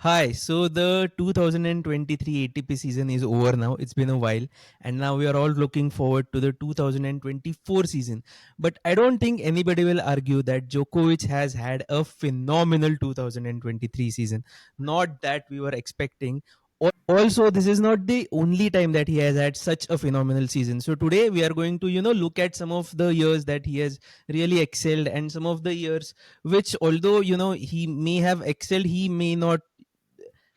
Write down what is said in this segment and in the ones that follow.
Hi, so the 2023 ATP season is over now. It's been a while, and now we are all looking forward to the 2024 season. But I don't think anybody will argue that Djokovic has had a phenomenal 2023 season. Not that we were expecting. Also, this is not the only time that he has had such a phenomenal season. So today we are going to, look at some of the years that he has really excelled and some of the years which, although, he may have excelled, he may not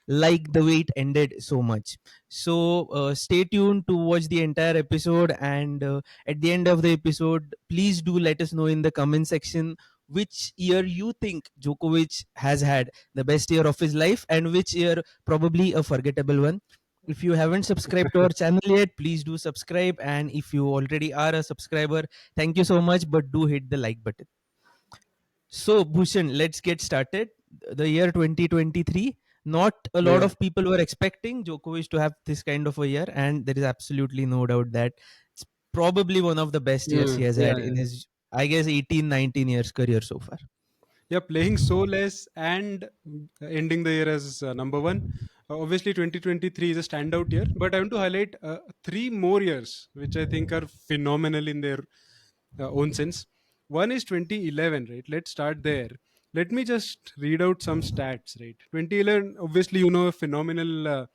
like the way it ended so much. So stay tuned to watch the entire episode, and at the end of the episode, please do let us know in the comment section which year you think Djokovic has had the best year of his life and which year probably a forgettable one. If you haven't subscribed to our channel yet, please do subscribe, and if you already are a subscriber, thank you so much, but do hit the like button. So, Bhushan, let's get started. The year 2023, not a lot Yeah. of people were expecting Djokovic to have this kind of a year, and there is absolutely no doubt that it's probably one of the best years he has Yeah, had in yeah. his, I guess, 18, 19 years career so far. Yeah, playing so less and ending the year as number one. Obviously, 2023 is a standout year, but I want to highlight three more years, which I think are phenomenal in their own sense. One is 2011, right? Let's start there. Let me just read out some stats, right? 2011, obviously, a phenomenal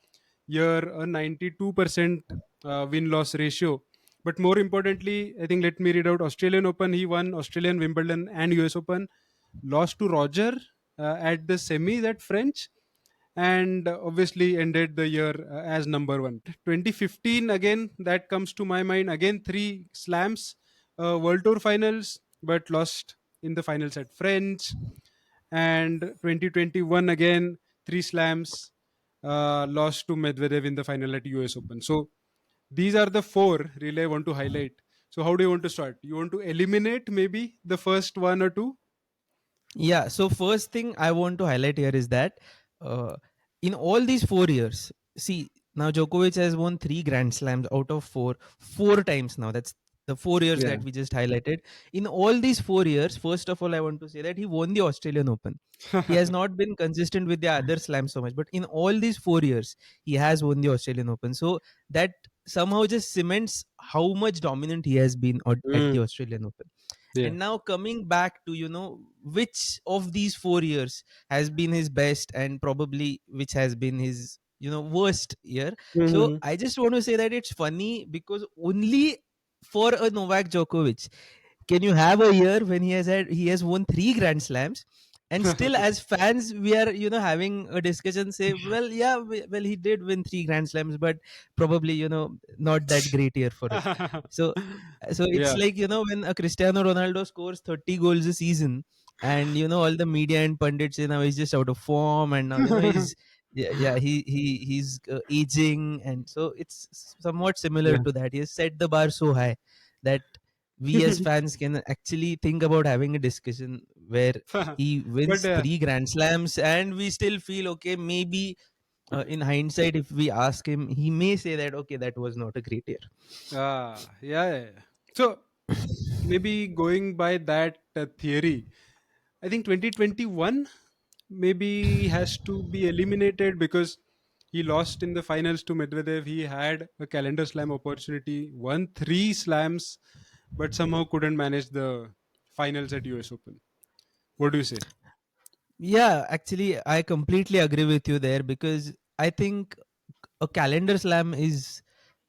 year, a 92% win loss ratio. But more importantly, I think let me read out Australian Open. He won Australian, Wimbledon, and US Open. Lost to Roger at the semis at French, and obviously ended the year as number one. 2015, again, that comes to my mind. Again, three slams, World Tour finals, but lost in the finals at French. And 2021, again, three slams, lost to Medvedev in the final at US Open. So these are the four really I want to highlight. So how do you want to start? You want to eliminate maybe the first one or two? Yeah. So first thing I want to highlight here is that uh, in all these 4 years, see, now Djokovic has won three Grand Slams out of four times now. That's the 4 years Yeah. that we just highlighted. In all these 4 years, first of all, I want to say that he won the Australian Open. He has not been consistent with the other slams so much, but in all these 4 years, he has won the Australian Open. So that somehow just cements how much dominant he has been at Mm, the Australian Open. yeah. And now coming back to which of these 4 years has been his best and probably which has been his worst year. So Mhm. I just want to say that it's funny because only for a Novak Djokovic can you have a year when he has won three Grand Slams, and still as fans we are having a discussion, say, well, yeah, well, he did win three Grand Slams, but probably not that great year for him. So it's Yeah. like when a Cristiano Ronaldo scores 30 goals a season, and all the media and pundits he's just out of form, and now he's yeah, he's aging, and so it's somewhat similar Yeah. to that. He has set the bar so high that we as fans can actually think about having a discussion where he But wins three Grand Slams, and we still feel okay. Maybe in hindsight, if we ask him, he may say that okay, that was not a great year. yeah, yeah, yeah. So maybe going by that theory, I think 2021 maybe has to be eliminated because he lost in the finals to Medvedev. He had a calendar slam opportunity, won three slams, but somehow couldn't manage the finals at US Open. What do you say? Yeah, actually, I completely agree with you there because I think a calendar slam is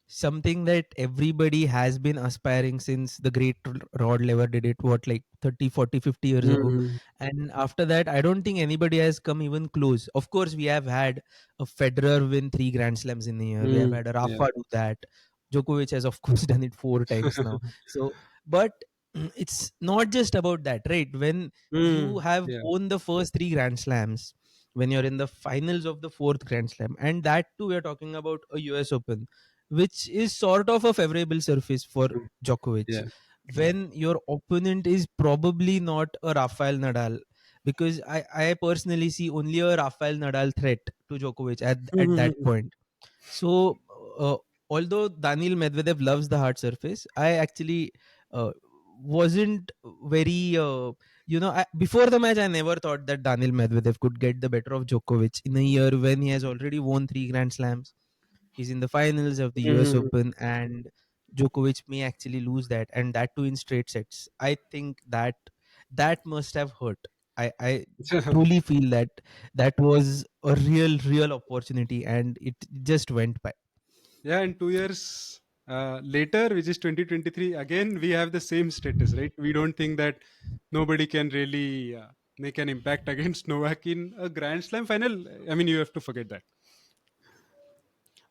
something that everybody has been aspiring since the great Rod Laver did it, what, like 30, 40, 50 years ago. Mm, And after that, I don't think anybody has come even close. Of course, we have had a Federer win three Grand Slams in a year. We have had a yeah. Rafa do that. Djokovic has, of course, done it four times now. So, but it's not just about that, right? When you have Yeah. won the first three Grand Slams, when you're in the finals of the fourth Grand Slam, and that too, we're talking about a US Open, which is sort of a favorable surface for Mm, Djokovic. yeah. When your opponent is probably not a Rafael Nadal, because I personally see only a Rafael Nadal threat to Djokovic at that point. So, uh, although Daniil Medvedev loves the hard surface, I actually uh, wasn't very. before the match, I never thought that Daniil Medvedev could get the better of Djokovic in a year when he has already won three Grand Slams. He's in the finals of the US Mhm. Open, and Djokovic may actually lose that, and that too in straight sets. I think that must have hurt. I truly feel that that was a real opportunity, and it just went by. Yeah, and 2 years later, which is 2023, again we have the same status, right? We don't think that nobody can really make an impact against Novak in a Grand Slam final. I mean, you have to forget that.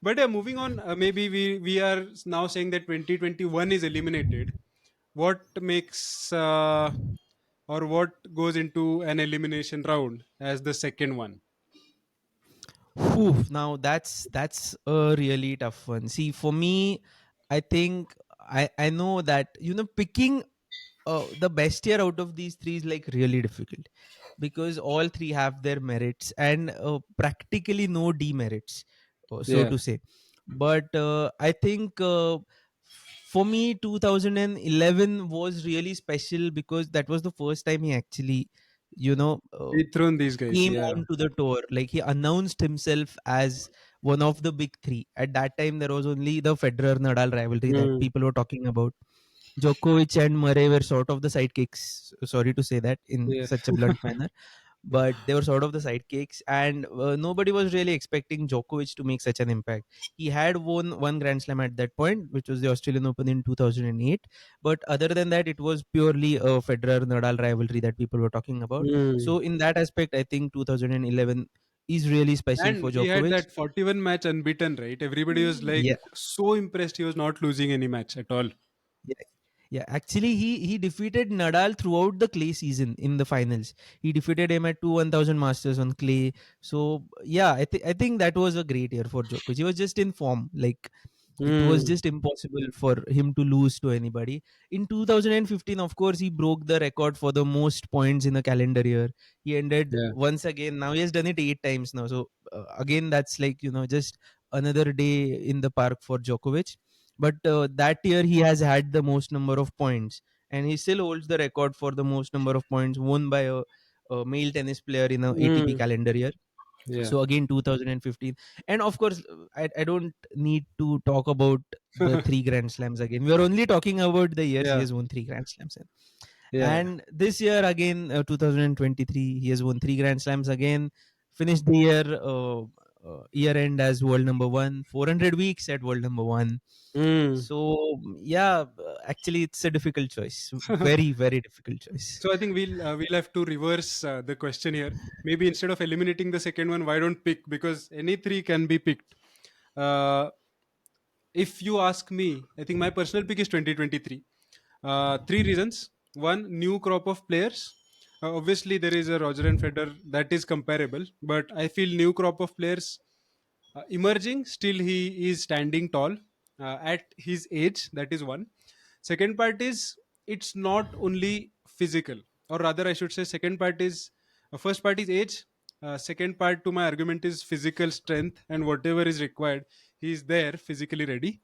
But yeah, moving on, maybe we are now saying that 2021 is eliminated. What makes or what goes into an elimination round as the second one? Whew, now that's a really tough one. See, for me, I think I know that picking the best year out of these three is like really difficult, because all three have their merits and practically no demerits, so Yeah, to say. But I think for me 2011 was really special because that was the first time he actually you know uh, dethroned these guys. came Yeah. onto the tour. Like, he announced himself as one of the big three. At that time, there was only the Federer Nadal rivalry that Mm, people were talking about. Djokovic and Murray were sort of the sidekicks. Sorry to say that in yeah. such a blunt manner, but they were sort of the sidekicks, and nobody was really expecting Djokovic to make such an impact. He had won one Grand Slam at that point, which was the Australian Open in 2008. But other than that, it was purely a Federer Nadal rivalry that people were talking about. Mm. So, in that aspect, I think 2011 is really special And for he had Djokovic. that 41 match unbeaten, right? Everybody was like Yeah. so impressed he was not losing any match at all. Yeah, yeah. Actually, he defeated Nadal throughout the clay season in the finals. He defeated him at two 1,000 Masters on clay. So yeah, I think that was a great year for Djokovic. He was just in form. Like, it was Mm. just impossible for him to lose to anybody. In 2015, of course, he broke the record for the most points in a calendar year. He ended Yeah. once again. Now he has done it 8 times now. So again, that's like just another day in the park for Djokovic. But that year he has had the most number of points, and he still holds the record for the most number of points won by a male tennis player in a ATP Mm. calendar year. Yeah. So again 2015. And of course, I don't need to talk about the three Grand Slams again. We are only talking about the years he Yeah. has won three Grand Slams in. Yeah. And this year again, 2023, he has won three Grand Slams again. Finished the year end as world number one, 400 weeks at world number one. Mm. So yeah, actually it's a difficult choice, very difficult choice. So I think we'll have to reverse the question here. Maybe instead of eliminating the second one, why don't pick, because any three can be picked. Uh, if you ask me, I think my personal pick is 2023. Three reasons. One, new crop of players. Obviously, there is a Roger and Federer that is comparable, but I feel new crop of players emerging. Still, he is standing tall at his age. That is one. Second part is, it's not only physical, or rather, I should say, second part is first part is age. Second part to my argument is physical strength, and whatever is required, he is there, physically ready.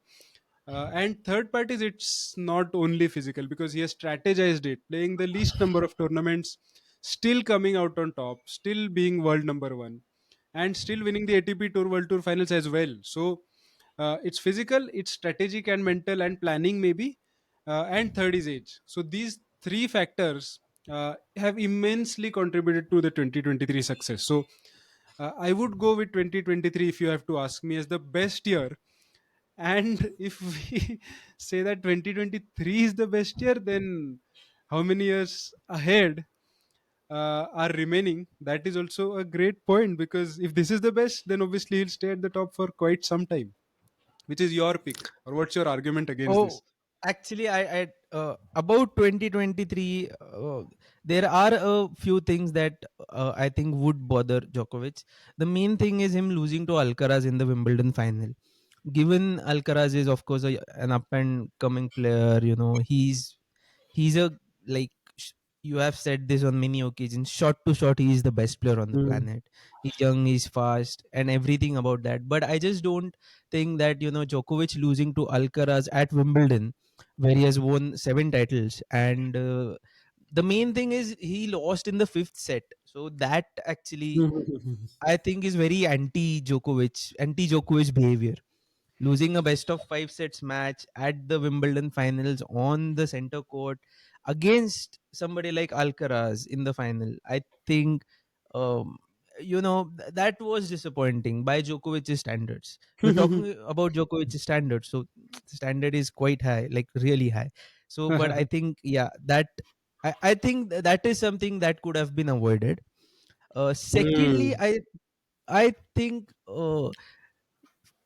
And third part is, it's not only physical, because he has strategized it, playing the least number of tournaments, still coming out on top, still being world number one, and still winning the ATP Tour World Tour finals as well. So it's physical, it's strategic and mental and planning maybe, and third is age. So these three factors have immensely contributed to the 2023 success. So I would go with 2023 if you have to ask me as the best year. And if we say that 2023 is the best year, then how many years ahead are remaining? That is also a great point, because if this is the best, then obviously he'll stay at the top for quite some time. Which is your pick, or what's your argument against Oh, this? actually, I about 2023, there are a few things that I think would bother Djokovic. The main thing is him losing to Alcaraz in the Wimbledon final. Given Alcaraz is of course an up and coming player, he's a like sh- you have said this on many occasions. Shot to shot, he is the best player on the Mm. planet. He's young, he's fast, and everything about that. But I just don't think that Djokovic losing to Alcaraz at Wimbledon, where he has won seven titles, and the main thing is he lost in the fifth set. So that actually I think is very anti Djokovic behavior. Losing a best of five sets match at the Wimbledon finals on the center court against somebody like Alcaraz in the final. I think, um, that was disappointing by Djokovic's standards. We're talking about Djokovic's standards, so the standard is quite high, like really high. So, but I think, yeah, I think that is something that could have been avoided. Secondly, Mm. I think,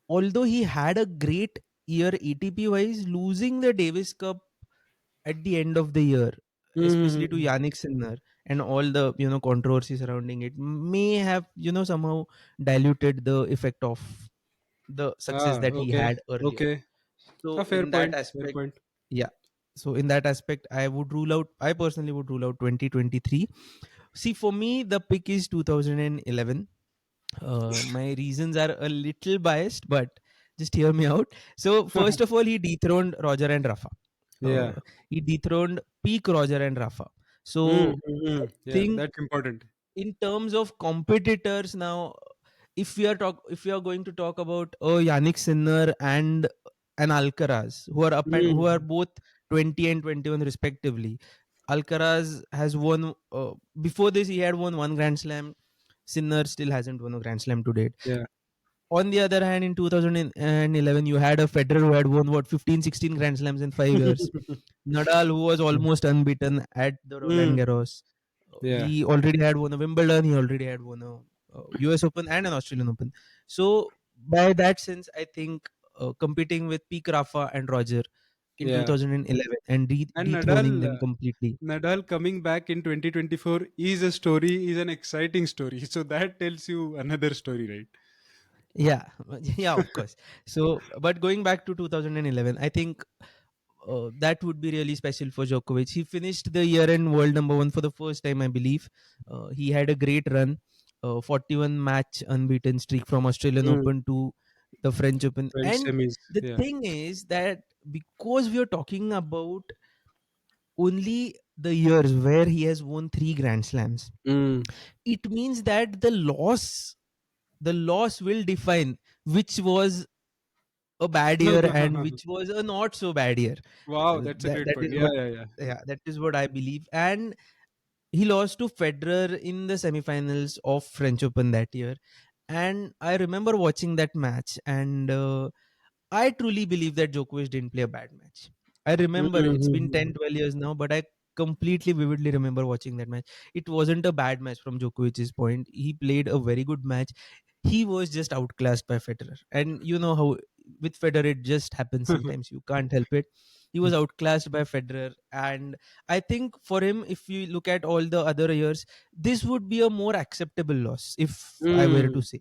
although he had a great year ATP wise, losing the Davis Cup at the end of the year, especially to Mhm. Yannick Sinner and all the controversy surrounding it, may have somehow diluted the effect of the success that he Okay. had earlier. Okay. So A fair in that point. Fair aspect, point. yeah. So in that aspect, I personally would rule out 2023. See, for me, the pick is 2011. My reasons are a little biased, but just hear me out. So, first of all, he dethroned Roger and Rafa. Yeah. He dethroned peak Roger and Rafa. Mm, So, I mhm. Yeah, think that's important. in terms of competitors now, if we are going to talk about Yannick Sinner and an Alcaraz, who are Mm. both 20 and 21 respectively. Alcaraz has won before this. He had won one Grand Slam. Sinner still hasn't won a Grand Slam to date. Yeah. On the other hand, in 2011, you had a Federer who had won what 15, 16 Grand Slams in 5 years. Nadal, who was almost unbeaten at the Roland Mm. Garros. Yeah. He already had won a Wimbledon. He already had won a US Open and an Australian Open. So, by that sense, I think competing with peak Rafa and Roger in Yeah. 2011 and And dethroning them completely. Nadal coming back in 2024 is a story, is an exciting story. So that tells you another story, right? Yeah, yeah, of course. So, but going back to 2011, I think that would be really special for Djokovic. He finished the year in world number one for the first time, I believe. He had a great run, 41 match unbeaten streak from Australian Mm. Open to the French Open. French And semis. the Yeah. thing is that because we are talking about only the years where he has won three Grand Slams, Mm. it means that the loss will define which was a bad year and which was a not so bad year. Wow, that's a That great that point. is Yeah, what, yeah, yeah. yeah, that is what I believe. And he lost to Federer in the semifinals of French Open that year. And I remember watching that match, and I truly believe that Djokovic didn't play a bad match. I remember it's been Mm-hmm. 10, 12 years now, but I completely vividly remember watching that match. It wasn't a bad match from Djokovic's point. He played a very good match. He was just outclassed by Federer. And you know how with Federer it just happens sometimes. You can't help it. He was outclassed by Federer. And I think for him, if you look at all the other years, this would be a more acceptable loss, if I were to Mm. say,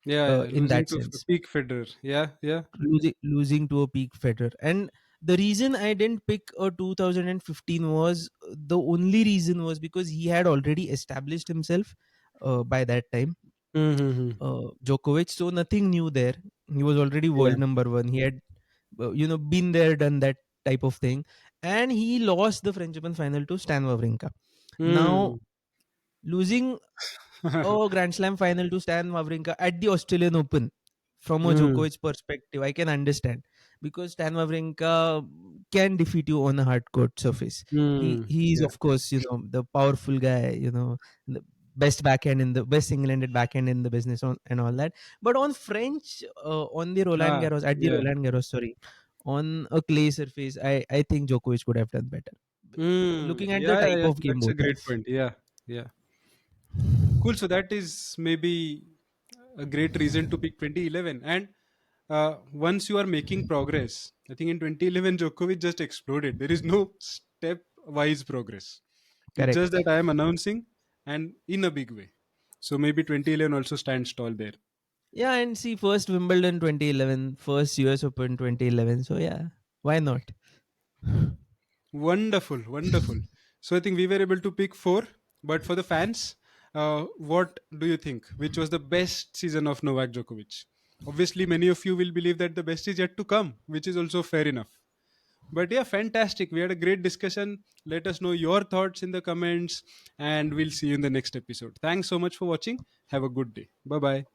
Yeah, yeah. in Losing that to sense. peak Federer. Yeah, yeah. Losing to a peak Federer. And the reason I didn't pick a 2015 was the only reason was because he had already established himself by that time, Mm-hmm. Djokovic. So nothing new there. He was already Yeah. world number one. He had been there, done that type of thing, and he lost the French Open final to Stan Wawrinka. Now Mm. losing a Grand Slam final to Stan Wawrinka at the Australian Open. From a Mm. Djokovic perspective, I can understand because Stan Wawrinka can defeat you on a hard court surface. He Mm. he is Yeah. of course the powerful guy, the best single-handed backhand in the business and all that. But on French, on the Roland Ah, Garros at the yeah. Roland Garros, sorry, on a clay surface, I think Djokovic could have done better. Mm. Looking at the Yeah, yeah, type yeah. of game That's a both have. great point. Yeah. Yeah. Cool. So that is maybe a great reason to pick 2011. And once you are making progress, I think in 2011, Djokovic just exploded. There is no step-wise progress. It's just Correct. that I am announcing and in a big way. So maybe 2011 also stands tall there. Yeah, and see, first Wimbledon 2011, first US Open 2011. So, yeah, why not? Wonderful, wonderful. So I think we were able to pick four. But for the fans, what do you think? Which was the best season of Novak Djokovic? Obviously, many of you will believe that the best is yet to come, which is also fair enough. But yeah, fantastic. We had a great discussion. Let us know your thoughts in the comments, and we'll see you in the next episode. Thanks so much for watching. Have a good day. Bye bye.